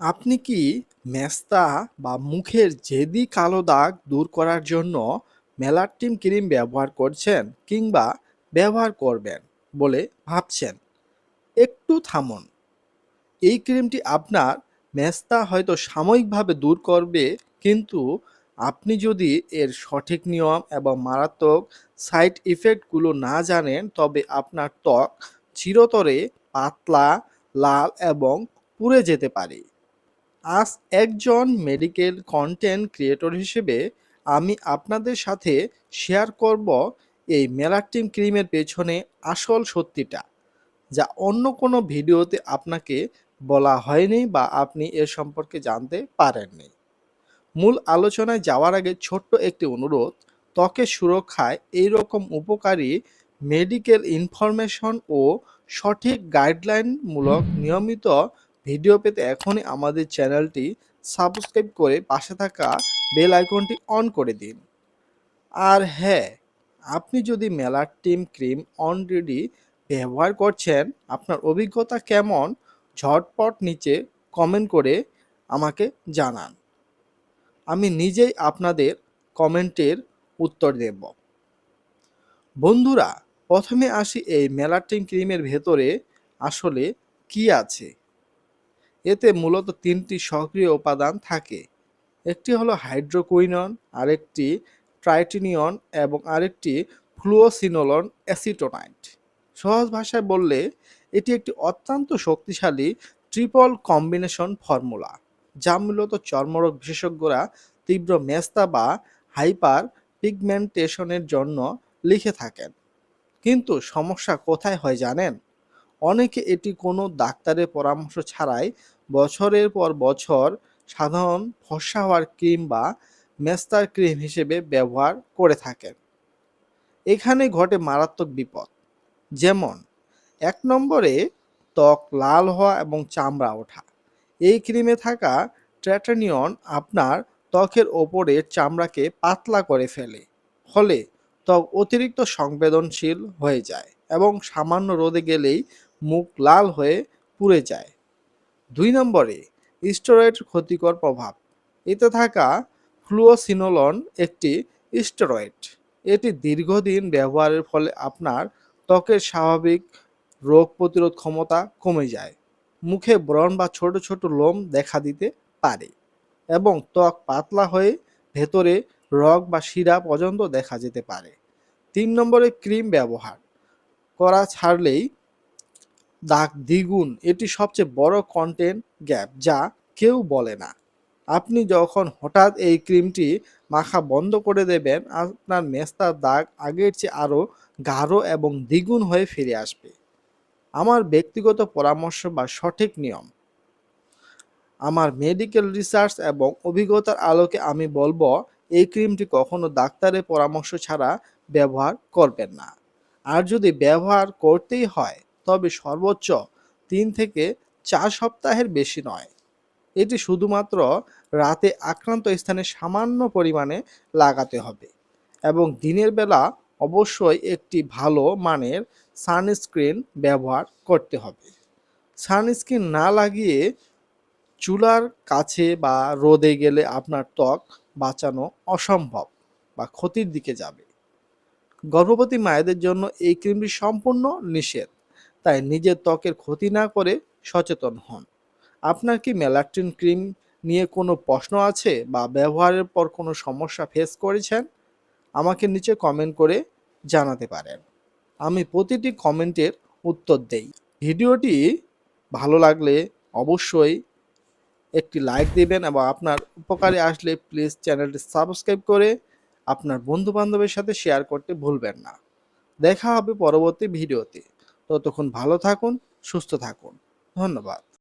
আপনি কি মেস্তা বা মুখের জেদি কালো দাগ দূর করার জন্য মেলাটিন ক্রিম ব্যবহার করছেন কিংবা ব্যবহার করবেন বলে ভাবছেন? একটু থামুন। এই ক্রিমটি আপনার মেস্তা হয়তো সাময়িকভাবে দূর করবে, কিন্তু আপনি যদি এর সঠিক নিয়ম এবং মারাত্মক সাইড ইফেক্টগুলো না জানেন, তবে আপনার ত্বক চিরতরে পাতলা, লাল এবং পুড়ে যেতে পারে। আজ একজন মেডিকেল কন্টেন্ট ক্রিয়েটর হিসেবে আমি আপনাদের সাথে শেয়ার করব এই মেলাটিন ক্রিমের পেছনে আসল সত্যিটা, যা অন্য কোনো ভিডিওতে আপনাকে বলা হয়নি বা আপনি এর সম্পর্কে জানতে পারেননি। মূল আলোচনায় যাওয়ার আগে ছোট্ট একটি অনুরোধ: ত্বকের সুরক্ষায় এইরকম উপকারী মেডিকেল ইনফরমেশন ও সঠিক গাইডলাইনমূলক নিয়মিত ভিডিও পেতে এখনই আমাদের চ্যানেলটি সাবস্ক্রাইব করে পাশে থাকা বেল আইকনটি অন করে দিন। আর হ্যাঁ, আপনি যদি মেলাটিন ক্রিম অলরেডি ব্যবহার করছেন, আপনার অভিজ্ঞতা কেমন, ঝটপট নিচে কমেন্ট করে আমাকে জানান। আমি নিজেই আপনাদের কমেন্টের উত্তর দেব। বন্ধুরা, প্রথমে আসি এই মেলাটিন ক্রিমের ভেতরে আসলে কি আছে। এতে মূলত তিনটি সক্রিয় উপাদান থাকে। একটি হলো হাইড্রোকুইনন, আরেকটি ট্রাইটিনিয়ন এবং আরেকটি ফ্লুওসিনোলন অ্যাসিটোনাইট। সহজ ভাষায় বললে এটি একটি অত্যন্ত শক্তিশালী ট্রিপল কম্বিনেশন ফর্মুলা, যা মূলত চর্মরোগ বিশেষজ্ঞরা তীব্র মেস্তা বা হাইপার পিগমেন্টেশনের জন্য লিখে থাকেন। কিন্তু সমস্যা কোথায় হয় জানেন? অনেকে এটি কোনো ডাক্তারের পরামর্শ ছাড়াই বছরের পর বছর সাধারণ ফর্সা হওয়ার ক্রিম বা মেস্তার ক্রিম হিসেবে ব্যবহার করে থাকেন। এখানে ঘটে মারাত্মক বিপদ। যেমন, ১ নম্বরে ত্বক লাল হওয়া এবং চামড়া ওঠা। এই ক্রিমে থাকা ট্র্যাটানিয়ন আপনার ত্বকের ওপরের চামড়াকে পাতলা করে ফেলে, ফলে ত্বক অতিরিক্ত সংবেদনশীল হয়ে যায় এবং সামান্য রোদে গেলেই মুখ লাল হয়ে পুড়ে যায়। ২ নম্বরে স্টেরয়েডের ক্ষতিকর প্রভাব। এতে থাকা ফ্লুওসিনোলন একটি স্টেরয়েড। এটি দীর্ঘদিন ব্যবহারের ফলে আপনার ত্বকের স্বাভাবিক রোগ প্রতিরোধ ক্ষমতা কমে যায়। মুখে ব্রণ বা ছোট ছোট লোম দেখা দিতে পারে এবং ত্বক পাতলা হয়ে ভেতরে রগ বা শিরা পর্যন্ত দেখা যেতে পারে। ৩ নম্বরে ক্রিম ব্যবহার করা ছাড়লেই দাগ দ্বিগুণ। এটি সবচেয়ে বড় কন্টেন্ট গ্যাপ, যা কেউ বলে না। আপনি যখন হঠাৎ এই ক্রিমটি মাখা বন্ধ করে দেবেন, আপনার মেস্তার দাগ আগের চেয়ে আরও গাঢ় এবং দ্বিগুণ হয়ে ফিরে আসবে। আমার ব্যক্তিগত পরামর্শ বা সঠিক নিয়ম: আমার মেডিকেল রিসার্চ এবং অভিজ্ঞতার আলোকে আমি বলবো, এই ক্রিমটি কখনো ডাক্তারের পরামর্শ ছাড়া ব্যবহার করবেন না। আর যদি ব্যবহার করতেই হয়, তবে সর্বোচ্চ ৩ থেকে ৪ সপ্তাহের বেশি নয়। এটি শুধুমাত্র রাতে আক্রান্ত স্থানে সামান্য পরিমাণে লাগাতে হবে এবং দিনের বেলা অবশ্যই একটি ভালো মানের সানস্ক্রিন ব্যবহার করতে হবে। সানস্ক্রিন না লাগিয়ে চুলার কাছে বা রোদে গেলে আপনার ত্বক বাঁচানো অসম্ভব বা ক্ষতির দিকে যাবে। গর্ভবতী মায়েদের জন্য এই ক্রিমটি সম্পূর্ণ নিষেধ, তাই নিজের ত্বকের ক্ষতি না করে সচেতন হন। আপনার কি মেলাটিন ক্রিম নিয়ে কোনো প্রশ্ন আছে বা ব্যবহারের পর কোনো সমস্যা ফেস করেছেন? আমাকে নিচে কমেন্ট করে জানাতে পারেন। আমি প্রতিটি কমেন্টের উত্তর দেই। ভিডিওটি ভালো লাগলে অবশ্যই একটি লাইক দিবেন এবং আপনার উপকারে আসলে প্লিজ চ্যানেলটি সাবস্ক্রাইব করে আপনার বন্ধু বান্ধবের সাথে শেয়ার করতে ভুলবেন না। দেখা হবে পরবর্তী ভিডিওতে। ততক্ষণ ভালো থাকুন, সুস্থ থাকুন। ধন্যবাদ।